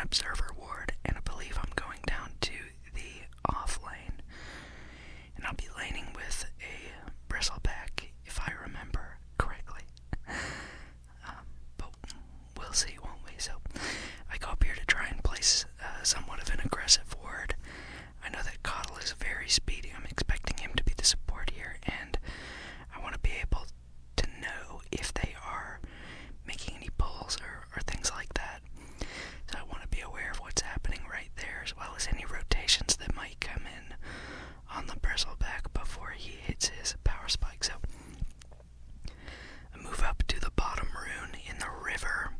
observer ward, and I believe I'm going down to the off lane. And I'll be laning with a bristleback, if I remember correctly. But we'll see, won't we? So I go up here to try and place somewhat of an aggressive ward. I know that Coddle is very speedy. I'm expecting him to be the support here, and I want to be able to know if they are making any pulls or things like that. So I want to be aware of what's happening right there, as well as any rotations that might come in on the bristleback before he hits his power spike. So I move up to the bottom rune in the river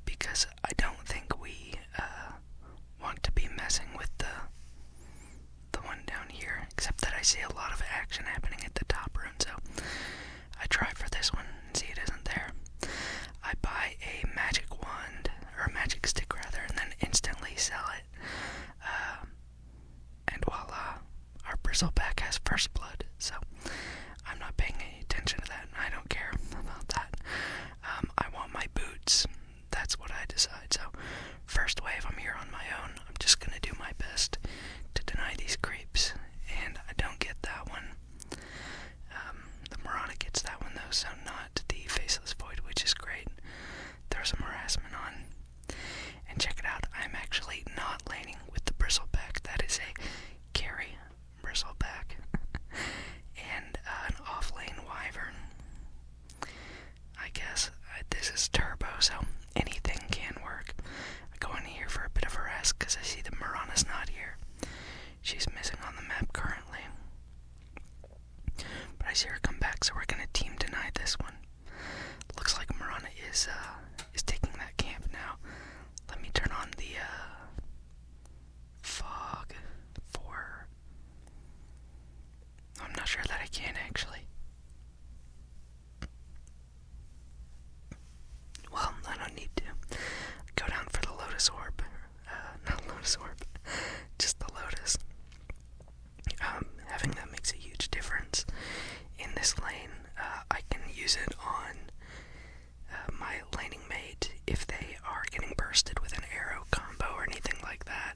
because I don't think we want to be messing with the one down here, except that I see a lot of action happening at the top rune. So I try for this one and see it isn't there. I buy a magic wand, or a magic stick rather, and then instantly sell it. And voila, our bristleback has first blood, so I'm not paying any attention to that, and I don't care about that. I want my boots. That's what I decide. So first wave, I'm here on my own. I'm just gonna do my best to deny these creeps, and I don't get that one. The Mirana gets that one though, so not the Faceless Void, which is great. Throw some harassment on. And check it out, I'm actually not laning with the bristleback. That is a carry bristleback. And an off-lane wyvern. I guess this is turbo, so anything can work. I go in here for a bit of a rest because I see that Mirana's not here. She's missing on the map currently. But I see her come back, so we're gonna team deny this one. Looks like Mirana is taking that camp now. Let me turn on the fog for... I'm not sure that I can actually. Well, I don't need to. Go down for the Lotus Orb. Not Lotus Orb, just the Lotus. Having that makes a huge difference in this lane. I can use it on my laning mate if they are getting bursted with an arrow combo or anything like that.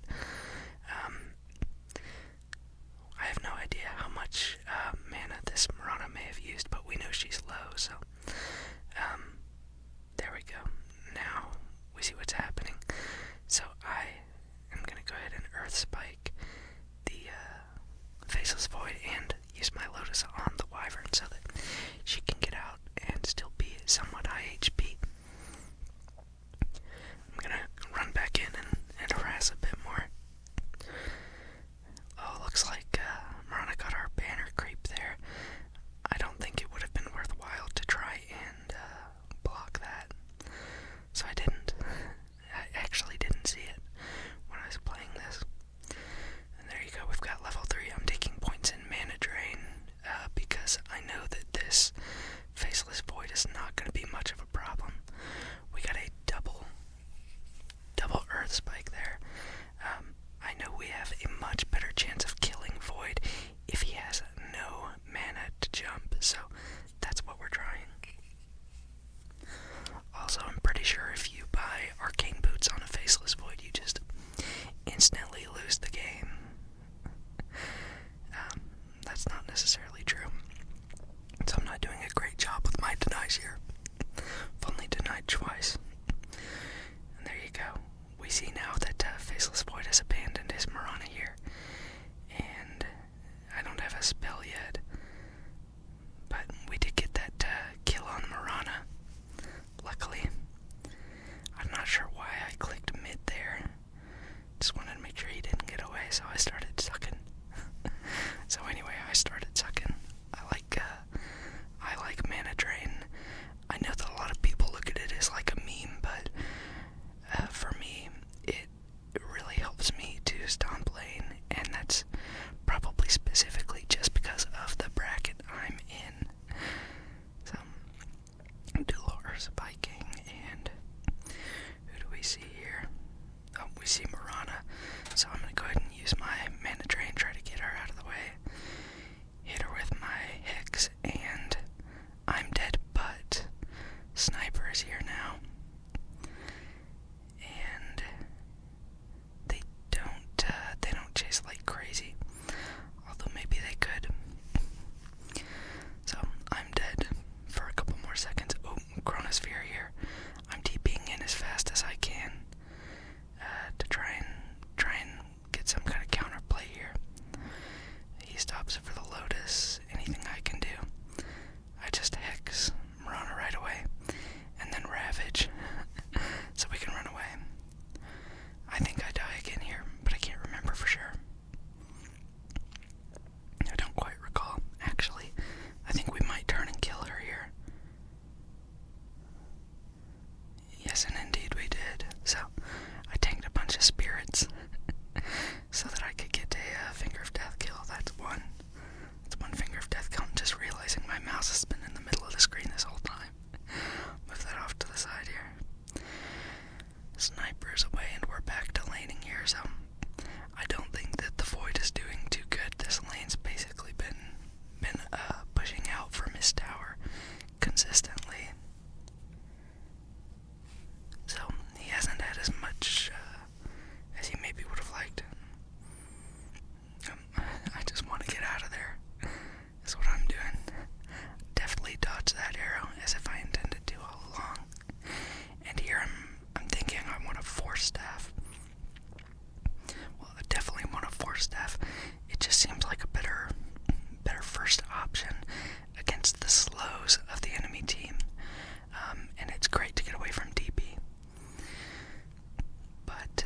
I have no idea how much mana this Mirana may have used, but we know she's low, so there we go. Now we see what's happening. So I am going to go ahead and Earth Spike the Faceless Void and use my Lotus on the Wyvern so that she can get out and still be somewhat high HP. I'm going to run back in and harass a bit more. Oh, looks like Mirana got our banner creep there. I don't think it would have been worthwhile to try and block that. So I didn't. I actually didn't see it when I was playing this. And there you go, we've got level 3. I'm taking points in mana drain because I know that this Faceless Void is not going to be much of a problem. We got a double Earth Spike there. I know we have a much better chance of killing Void if he has no mana to jump, so that's what we're trying. Also, I'm pretty sure if you buy Arcane Boots on a Faceless Void, you just instantly lose the game. That's not necessarily true. So I'm not doing a great job with my denies here. I've only denied twice. And there you go. We see now that Faceless Void has abandoned his Mirana here. And I don't have a spell yet. But we did get that kill on Mirana. Luckily. I'm not sure why I clicked mid there. Just wanted to make sure he didn't get away, so I started sucking. So anyway, I started sucking. I like mana drain. I know that a lot of people look at it as like a meme, but for me, it really helps me to stomp lane, and that's probably specifically just because of the bracket I'm in. So, do lower spiking, and who do we see here? Oh, we see Mirana. So I'm gonna go ahead and use my mana drain, try to get her out of the way. snipers away, and we're back to laning here, so I don't think that the Void is doing too good. This lane's basically been pushing out from his tower consistently. So he hasn't had as much as he maybe would have liked. I just want to get out of there. That's what I'm doing. Definitely dodge that arrow as if I intended to all along. And here I'm thinking I want a Force Staff. Well, I definitely want a Force Staff. It just seems like a better first option against the slows of the enemy team. And it's great to get away from DP. But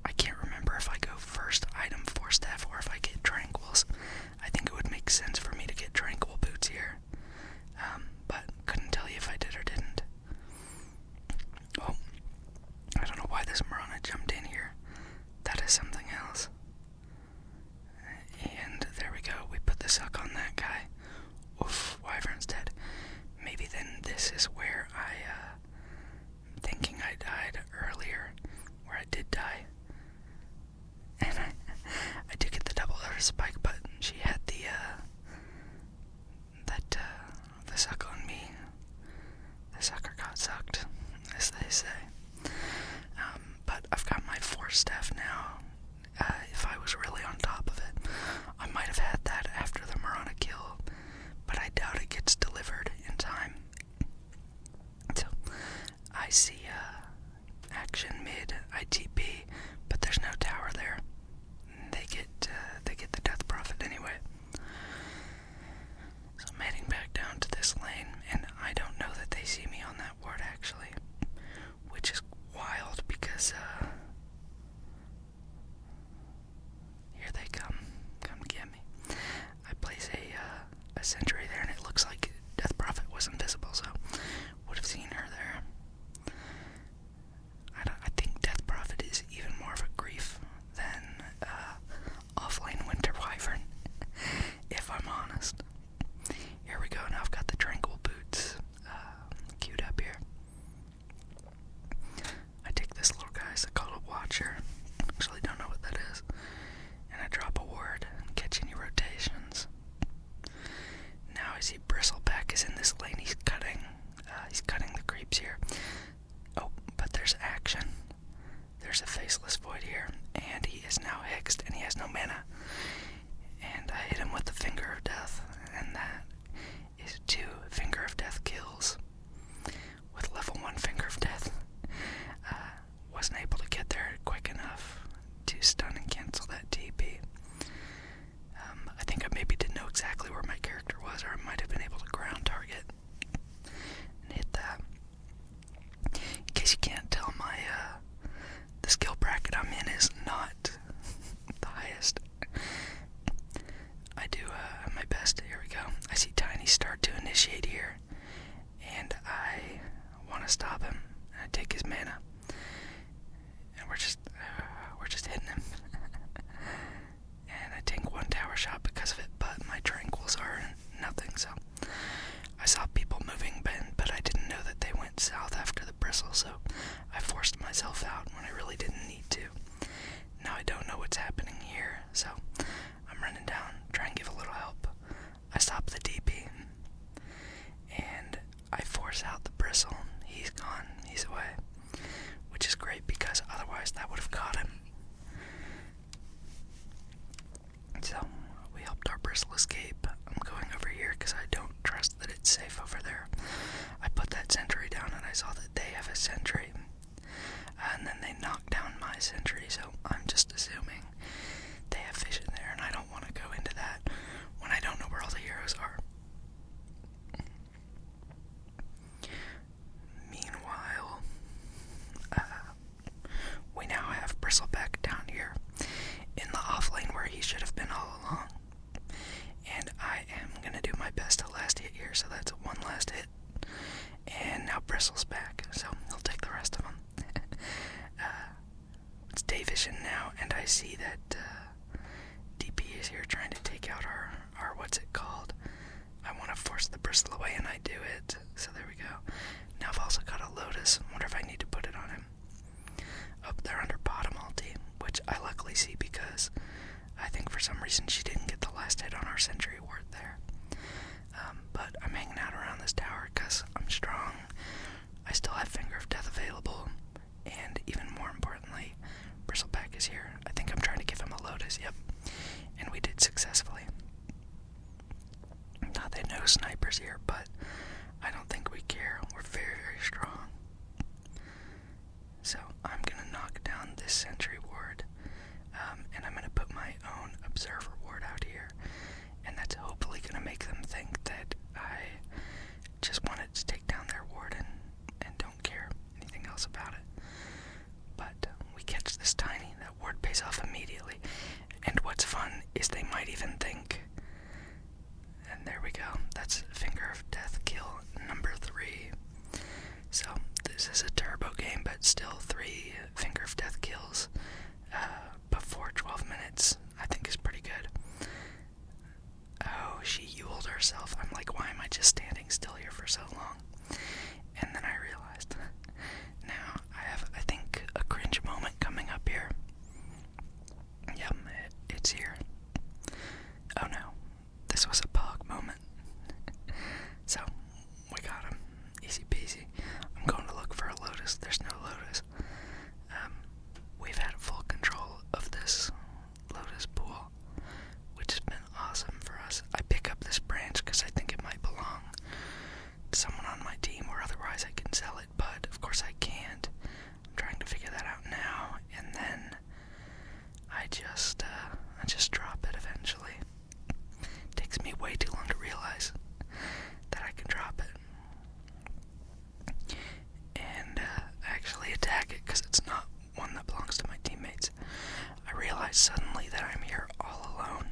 I can't remember if I go first item Force Staff or if I get Tranquils. I think it would make sense for me to get Tranquil Boots here. But couldn't tell you if I did or didn't. Oh, I don't know why this Marana jumped in here. That is something else. And there we go. We put the suck on that guy. Oof, Wyvern's dead. Maybe then this is where I'm thinking I died earlier. Where I did die. And I did get the double spike, but she had the suck on me. The sucker got sucked, as they say. But I've got my Force Staff now. If I was really on top of it, I might have had that after the Marana kill, but I doubt it gets delivered in time. So, I see action mid, ITP, but there's no tower there. They get the Death Prophet anyway. So I'm heading back down to this lane, and I don't know that they see me on that ward actually, which is wild because here they come get me. I place a sentry there, and it looks like Death Prophet was invisible, so would have seen her there. I think Death Prophet is even more of a grief than offlane Winter Wyvern, if I'm honest. Here we go, now I've got the Tranquil Boots queued up here. I take this little guy, I call it a Watcher. Actually don't know what that is. And I drop a ward and catch any rotations. Now I see Bristleback is in this lane. He's cutting the creeps here. Oh, but there's action. There's a Faceless Void here, and he is now hexed, and he has no mana. And I hit him with the Finger of Death, and that is 2 Finger of Death kills. With level 1 Finger of Death, wasn't able to get there quick enough to stun and cancel that TP. I think I maybe didn't know exactly where my character was, or I might have been able to ground target and hit that. In case you can't tell, the skill bracket I'm in is not the highest. I do my best. Here we go. I see Tiny start to initiate here, and I want to stop him. And I take his mana, and we're just hitting him. And I tank 1 tower shot because of it, but my tranquils are nothing. So I saw people moving, but I didn't know that they went south after the bristle, so I forced myself out when I really didn't need to. Now I don't know what's happening here, so I'm running down, try and give a little help. I stop the DP, and I force out the bristle. He's gone, he's away, which is great because otherwise that would have caught him. So we helped our bristle escape. I'm going over here because I don't trust that it's safe over there. I put that sentry down, and I saw that they have a sentry, and then they knocked down my sentry, so I'm just assuming they have vision there, and I don't want to go into that when I don't know where all the heroes are. Meanwhile, we now have Bristleback down here in the off lane where he should have been all along, and I am going to do my best to last hit here, so that's 1 last hit, and now Bristle's back, so he'll take the rest of them. It's day vision now, and I see that DP is here trying to take out our what's it called? I want to force the bristle away, and I do it, so there we go. Now I've also got a Lotus. I wonder if I need to put it on him. up there under bottom multi, which I luckily see because I think for some reason she didn't get the last hit on our sentry ward there. But I'm hanging out around this tower because I'm strong. I still have Finger of Death available, and even more importantly, Bristleback is here. I think I'm trying to give him a Lotus, yep. And we did successfully. Not that no snipers here, but I don't think we care. We're very, very strong. So I'm going to knock down this sentry ward, and I'm going to put my own observer ward out here, and that's hopefully going to make them think that I just wanted to take down their ward and don't care anything else about it. But we catch this tiny, that ward pays off immediately, and what's fun is they might even think, and there we go, that's Finger of Death kill number 3. So this is a turbo game, but still 3 Finger of Death kills before 12 minutes, I think is pretty good. Oh, she Yuled herself. I'm like, why am I just standing still here for so long? And then I realized, now I have, I think, a cringe moment coming up here. Yep, it's here. Oh no, this was a pog moment. So, we got him. Easy peasy. I'm going to look for a Lotus. There's no Lotus. We've had full control of this Lotus pool, which has been awesome for us. I pick up this branch because I think it might belong to someone on my team, or otherwise I can sell it, but of course I can't. I'm trying to figure that out now, and then I just drop it eventually. It takes me way too long to realize that I can drop it. And actually attack it because it's not one that belongs to my teammates. I realize suddenly that I'm here all alone,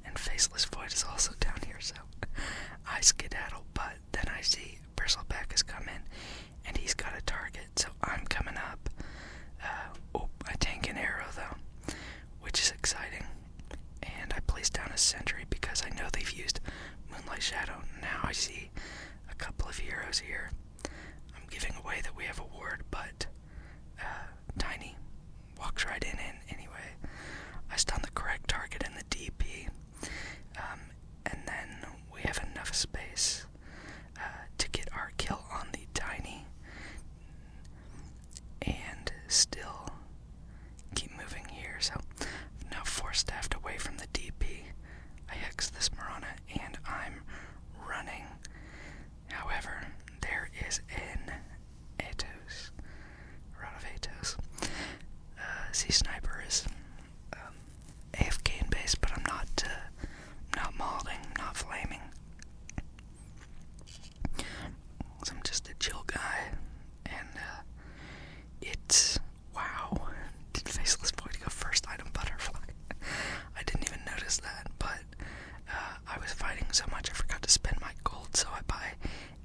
and Faceless Void is also down here, so I skedaddle, but then I see Bristleback has come in, and he's got a target, so I'm coming up. I tank an arrow though, which is exciting, and I place down a sentry because I know they've used Moonlight Shadow. Now I see a couple of heroes here. I'm giving away that we have a ward, but Tiny walks right in anyway. I stun the correct target in the DP, and then we have enough space to get our kill on the Tiny, and still keep moving here. So I'm now 4-staffed away from the DP. I hex this Marana, and I'm running. However, there is an Atos, a rod of Atos. Sea Sniper is AFK in base, but I'm not mauling, not flaming. So I'm just a chill guy, and it's, wow, did Faceless Void go first item butterfly? I didn't even notice that, but I was fighting so much I forgot to spend my gold, so I buy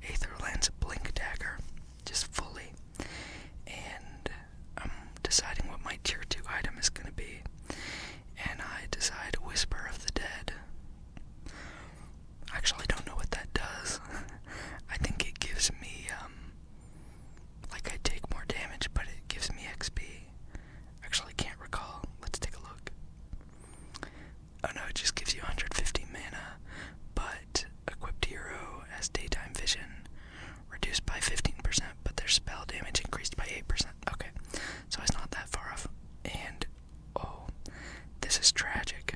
Aetherland's Blink Dagger, just fully, and I'm deciding what my tier 2 item is going to be, and I decide Whisper of the Dead. I actually don't know what that does. I think it gives me, like I take more damage, but it gives me XP. Actually can't recall. Let's take a look. Oh no, it just gives you 150 mana, but equipped hero has daytime vision, reduced by 15%, but their spell damage increased by 8%. Okay, so it's not that far off. And, oh, this is tragic.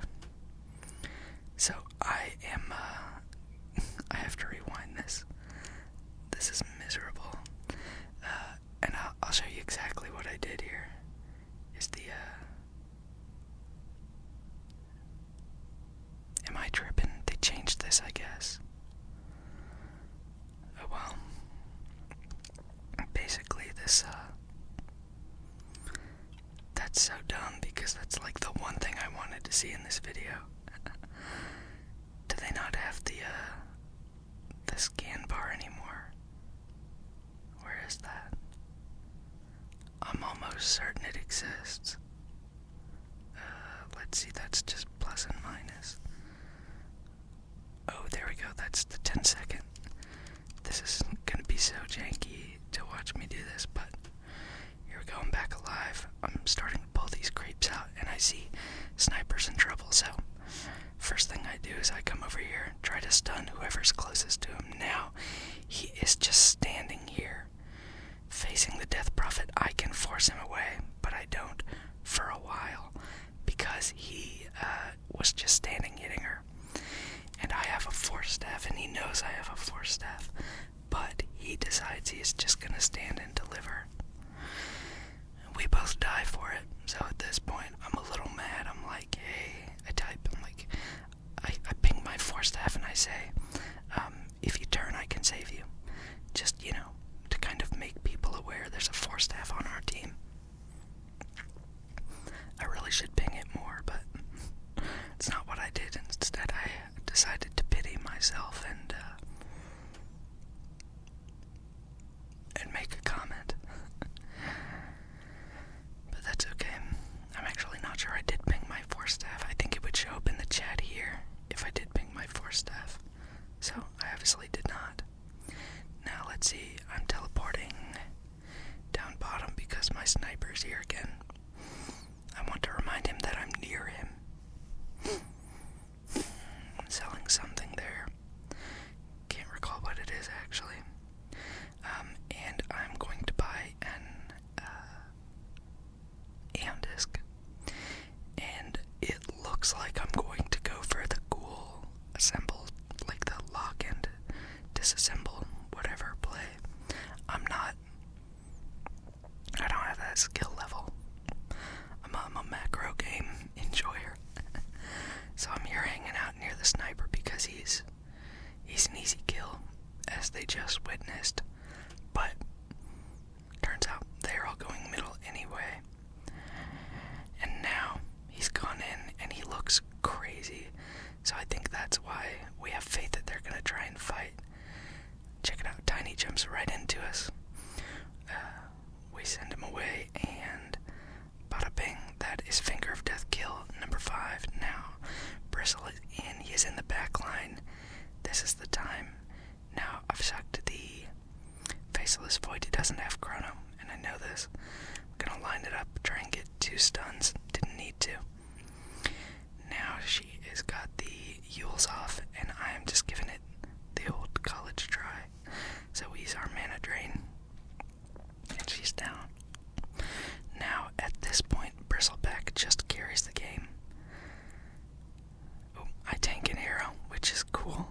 So I am, I have to rewind this. This is miserable. And I'll show you exactly what I did here. Is the, am I tripping? They changed this, I guess. Oh well. Basically this, that's so dumb because that's like the one thing I wanted to see in this video. Do they not have the scan bar anymore? Where is that? I'm almost certain it exists. Let's see, that's just plus and minus. Oh, there we go, that's the 10-second. This is gonna be so janky to watch me do this, but here we go, I'm back alive. I'm So at this point, I'm a little mad. I'm like, hey, I ping my force staff and I say, if you turn, I can save you. Just, to kind of make people aware there's a force staff on our team. I really should ping it more, but it's not what I did. Instead, I decided to pity myself and make a comment. But that's okay. I'm actually not sure I did ping my force staff. I think it would show up in the chat here if I did ping my force staff. So, I obviously did not. Now, let's see. I'm teleporting down bottom because my sniper's here again. I want to remind him that I'm near him. I'm selling something there. Can't recall what it is, actually. And I'm going to buy an Aeon Disc. And it looks like I'm going to go for the ghoul assemble, like the lock and disassemble, whatever play. I don't have that skill level. I'm a macro game enjoyer. So I'm here hanging out near the sniper because he's an easy kill, as they just witnessed. But turns out they're all going middle anyway. And now he's gone in and he looks crazy. So I think that's why we have faith that they're gonna try and fight. Check it out, Tiny jumps right into us. We send him away and bada bing, that is Finger of Death kill number 5. Now Bristle is in, he is in the back line. This is the time. Now I've sucked the Faceless Void, it doesn't have chrono, and I know this. I'm gonna line it up, try and get 2 stuns, didn't need to. Now she has got the Yules off, and I am just giving it the old college try. So we use our mana drain, and she's down. Now at this point, Bristleback just carries the game. Oh, I tank an arrow, which is cool.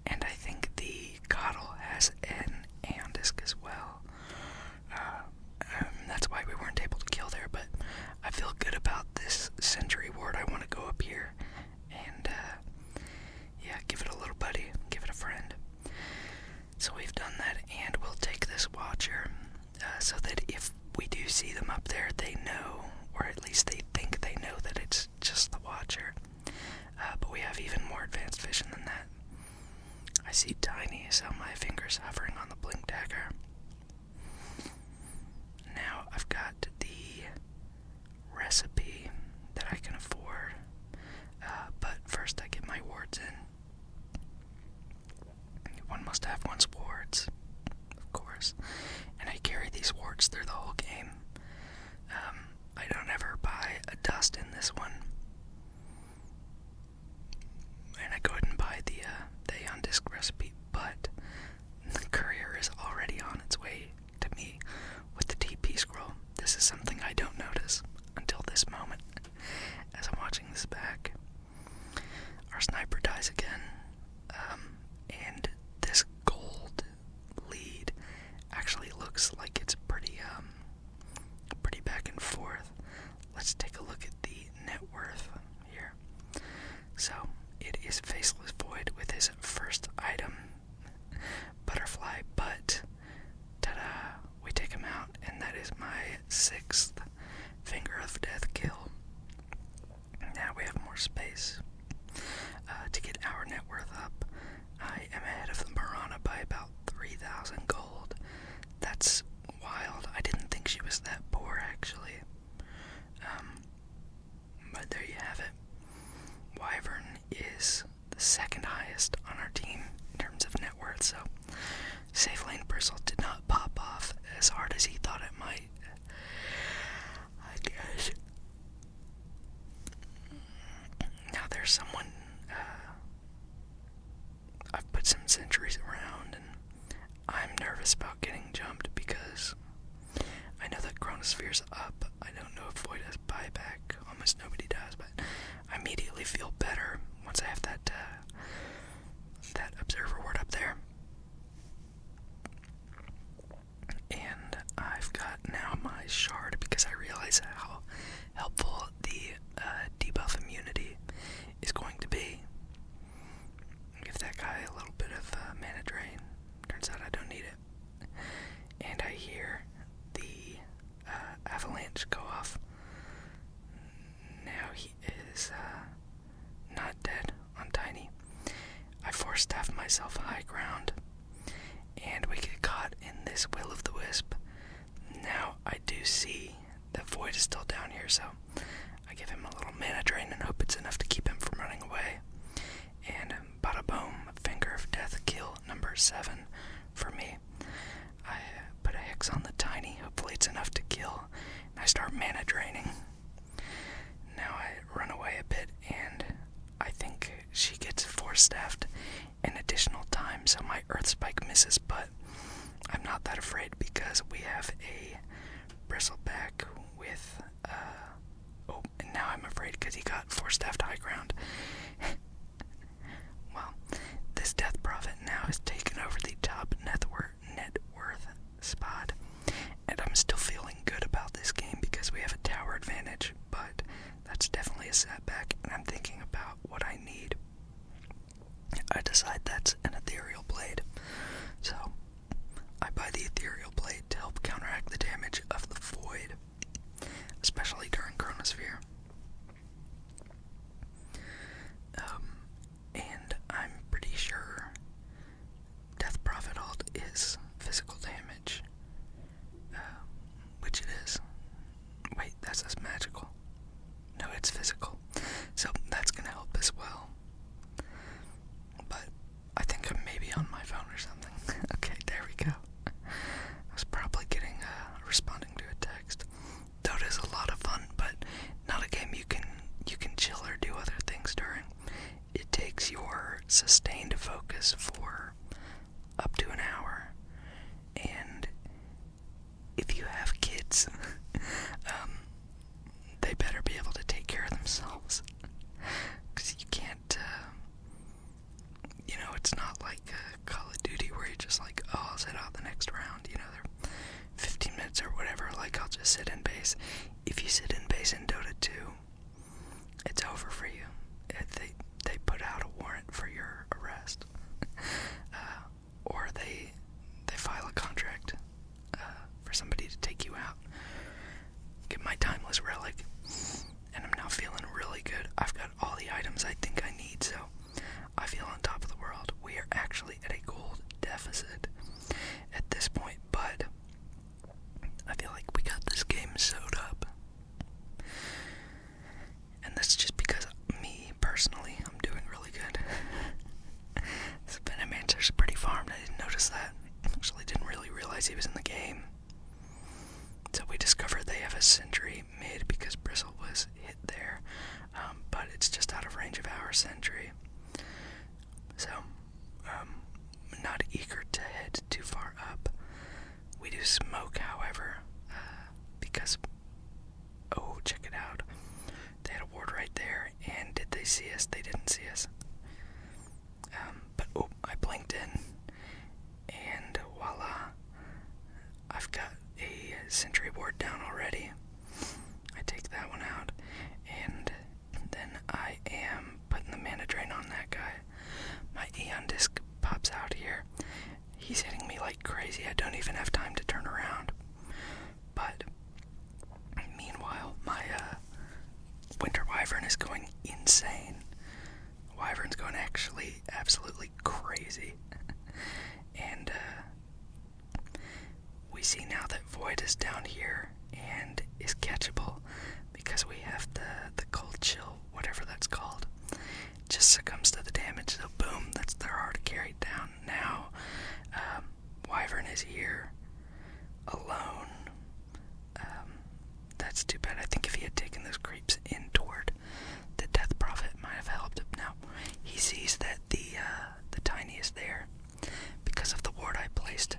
And I think the Coddle has an Aeon Disc as well. That's why we weren't able to kill there, but I feel good about this Sentry Ward. I want to go up here and, give it a little buddy, give it a friend. So we've done that, and we'll take this Watcher, so that if we do see them up there, they know, or at least they think they know that it's just the Watcher. But we have even more advanced vision than that. I see Tiny, so my finger's hovering on the blink dagger. Now I've got the recipe that I can afford, but first I get my wards in. One must have one's wards, of course, and I carry these wards through the whole game. I don't ever buy a dust in this one, and I go ahead and buy the Aeon Disc recipe, but the courier is already on its way to me with the TP scroll. This is something I don't notice until this moment, as I'm watching this back. Our sniper dies again, and this gold lead actually looks like it's pretty back and forth. Let's take a look at the net worth here. So it is Faceless Void with his first item, Butterfly, but ta-da, we take him out, and that is my 6th Finger of Death kill. Now we have more space to get our net worth up. I am ahead of the Marana by about 3,000 gold. That's wild. I didn't think she was that poor, actually. But there you have it. Wyvern is the 2nd highest on our team in terms of net worth, so Safe Lane Bristle did not pop off as hard as he thought it might, I guess. Now there's someone, I've put some sentries around, and I'm nervous about getting jumped because I know that Chronosphere's up. I don't know if Void has buyback. Almost nobody does, but I immediately feel better once I have that observer ward up there. And I've got do see that Void is still down here, so I give him a little mana drain and hope it's enough to keep him from running away. And bada boom, Finger of Death kill number 7 for me. I put a Hex on the Tiny, hopefully it's enough to kill, and I start mana draining. Now I run away a bit, and I think she gets Force Staffed an additional time, so my Earth Spike misses, but I'm not that afraid because we have a Bristleback with, and now I'm afraid because he got Force Staffed High Ground. Well, this Death Prophet now has taken over the top net worth spot, and I'm still feeling good about this game because we have a tower advantage, but that's definitely a setback, and I'm thinking about what I need. I decide that's an Ethereal Blade, so I buy the Ethereal Blade to help counteract the damage of the Void, especially during Chronosphere. And I'm pretty sure Death Prophet ult is physical damage, which it is. Wait, that says magical. No, it's physical, so that's gonna help as well. But I think I'm maybe on my phone or something. Okay, there we go. I was probably responding to a text. DotA is a lot of fun, but not a game you can chill or do other things during. It takes your sustained focus for up to an hour, and if you have kids, they better be able to take care of themselves, because you can't, it's not like Call of Duty where you're just like, oh, I'll sit out the next round, they're 15 minutes or whatever, like I'll just sit in base. If you sit in base in Dota 2, it's over for you. They put out a warrant for your arrest, or they file a contract for somebody to take you out. Get my Timeless Relic, and I'm now feeling really good. I've got all the items I think I need, so I feel on top of the world. We are actually at a gold deficit at this point, but I feel like we got this game sewed up. And that's just because me, personally, I'm doing really good. This Venomancer's pretty farmed, I didn't notice that. Actually didn't really realize he was in the game. So we discovered they have a sentry mid because Bristle was hit there, but it's just out of range of our sentry. So, not eager to head too far up. We do smoke, however, because, oh, check it out. They had a ward right there, and did they see us? They didn't see us. But, oh, I blinked in, and voila, I've got a sentry ward down already. I take that one out, and then I am putting the mana drain on that guy. My Aeon Disc pops out here. He's hitting me like crazy. I don't even have time to turn around. But meanwhile, my Winter Wyvern is going insane. Wyvern's going actually absolutely crazy. And we see now that Void is down here and is catchable because we have the cold chill, whatever that's called. Just succumbs to the damage, so boom, they're hard to carry down. Now, Wyvern is here, alone. That's too bad. I think if he had taken those creeps in toward the Death Prophet, it might have helped him. Now, he sees that the Tiny is there because of the ward I placed,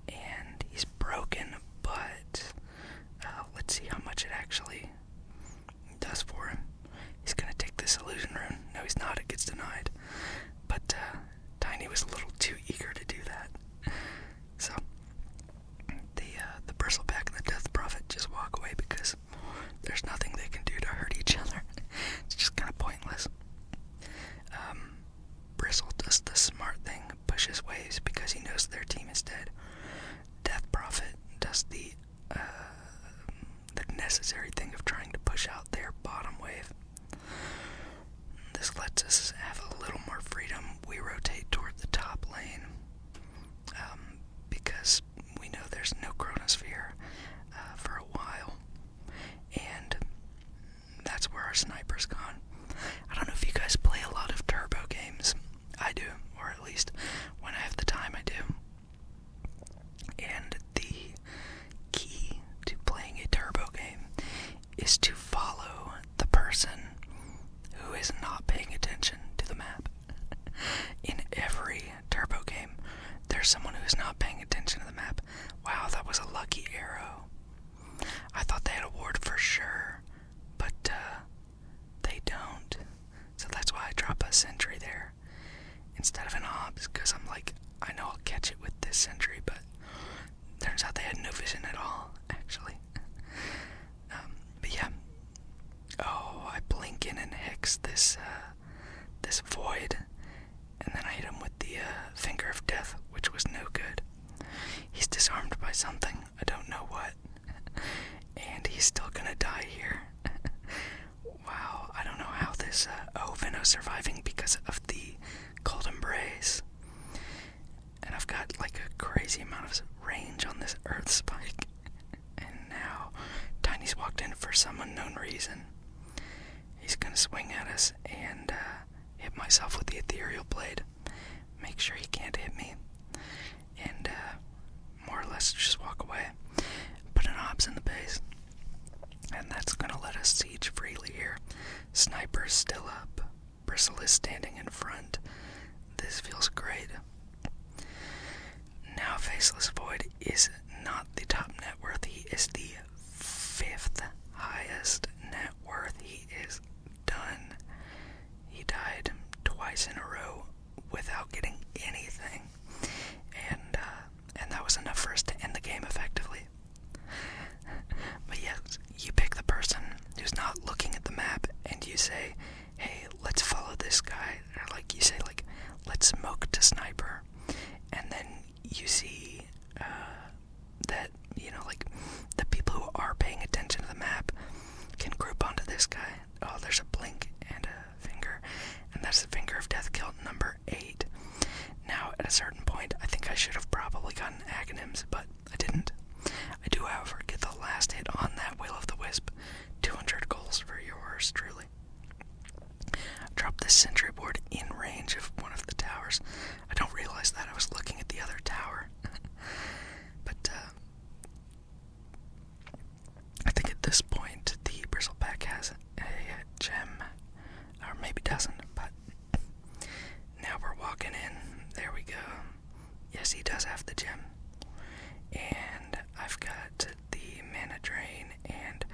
and he's broken, but let's see how much it actually does for him. He's gonna take this illusion rune. No, he's not. It gets denied. But Tiny was a little too eager to do that. So the Bristleback and the Death Prophet just walk away because there's nothing they can do to hurt each other. It's just kind of pointless. Bristle does the smart thing, pushes waves because he knows their team is dead. Death Prophet does the necessary thing of trying to push out their bottom wave. This lets us have a little more freedom. We rotate toward the top lane because we know there's no Chronosphere for a while. surviving because of the cold embrace. And I've got like a crazy amount of range on this earth spike. And now Tiny's walked in for some unknown reason. He's gonna swing at us and hit myself with the ethereal blade. Make sure he can't hit me. And more or less just walk away. Put an obs in the base. And that's gonna let us siege freely here. Sniper's still up. Bristle is standing in front. This feels great. Now Faceless Void is not the top net worth. He is the 5th highest net worth. He is done. He died twice in a row without getting anything. And that was enough for us to end the game effectively. But yes, you pick the person who's not looking at the map and you say, hey, let's follow this guy. Or like you say, like, let's smoke to sniper. And then you see that, you know, like, the people who are paying attention to the map can group onto this guy. Oh, there's a blink and a finger. And that's the finger of death kill number 8. Now, at a certain point, I think I should have probably gotten acronyms, but I didn't. I do, however, get the last hit on that Will of the Wisp. 200 goals for yours truly. Drop this sentry board in range of one of the towers. I don't realize that. I was looking at the other tower. But, I think at this point, the Bristleback has a gem. Or maybe doesn't, but now we're walking in. There we go. Yes, he does have the gem. And I've got the mana drain, and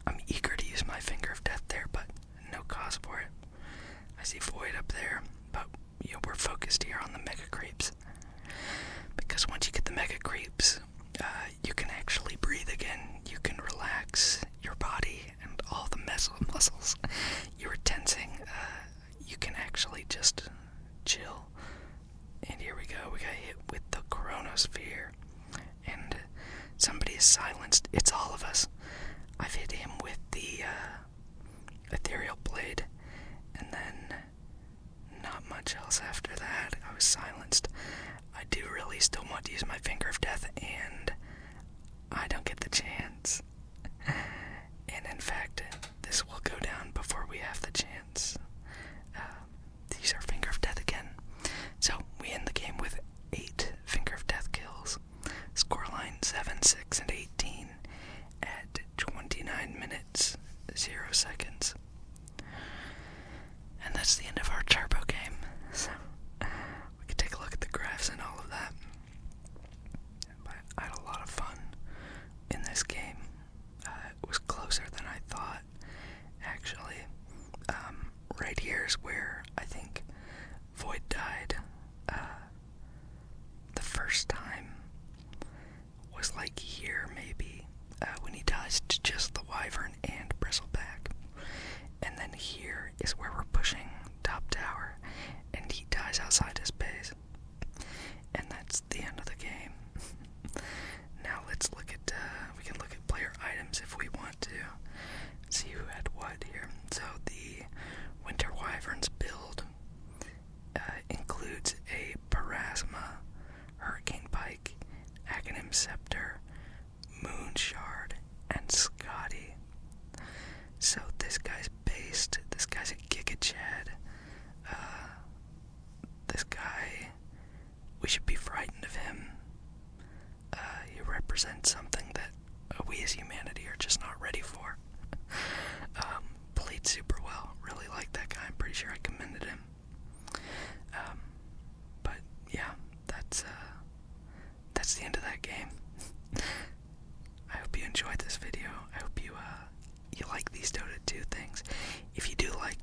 I'm eager to use my Finger of Death there, but no cause for it. I see Void up there, but you know, we're focused here on the Mega Creeps. Because once you get the Mega Creeps, you can actually breathe again. You can relax your body and all the muscles you were tensing. You can actually just chill. And here we go. We got hit with the Chronosphere. And somebody is silenced. It's all of us. I've hit him with the ethereal blade. And then not much else after that. I was silenced. I do really still want to use my Finger of Death, and I don't get the chance. And in fact, this will go down before we have the chance. These are Finger of Death again. So we end the game with 8 Finger of Death kills. Scoreline 7, 6, and 18 at 29 minutes, 0 seconds. And that's the end of our turbo game. So we can take a look at the graphs and all of that. But I had a lot of fun in this game. It was closer than I thought, actually. Right here is where I think Void died. The first time was like here, maybe, when he dies to just the Wyvern and Bristleback. And then here is where we're pushing top tower, and he dies outside his base. And that's the end of the game. Now let's look at, we can look at player items if we want to. See who had what here. So the Winter Wyverns build includes a Parasma, Hurricane Pike, Aghanim Scepter, Moon Shard, and Scotty. So this guy's based, this guy's a Giga Chad. This guy, we should be frightened of him. He represents something that we as humanity are just not ready for. Played super well, really liked that guy, I'm pretty sure I commended him. But yeah, that's the end of that game. I hope you enjoyed this video. I hope you like these Dota 2 things. If you do like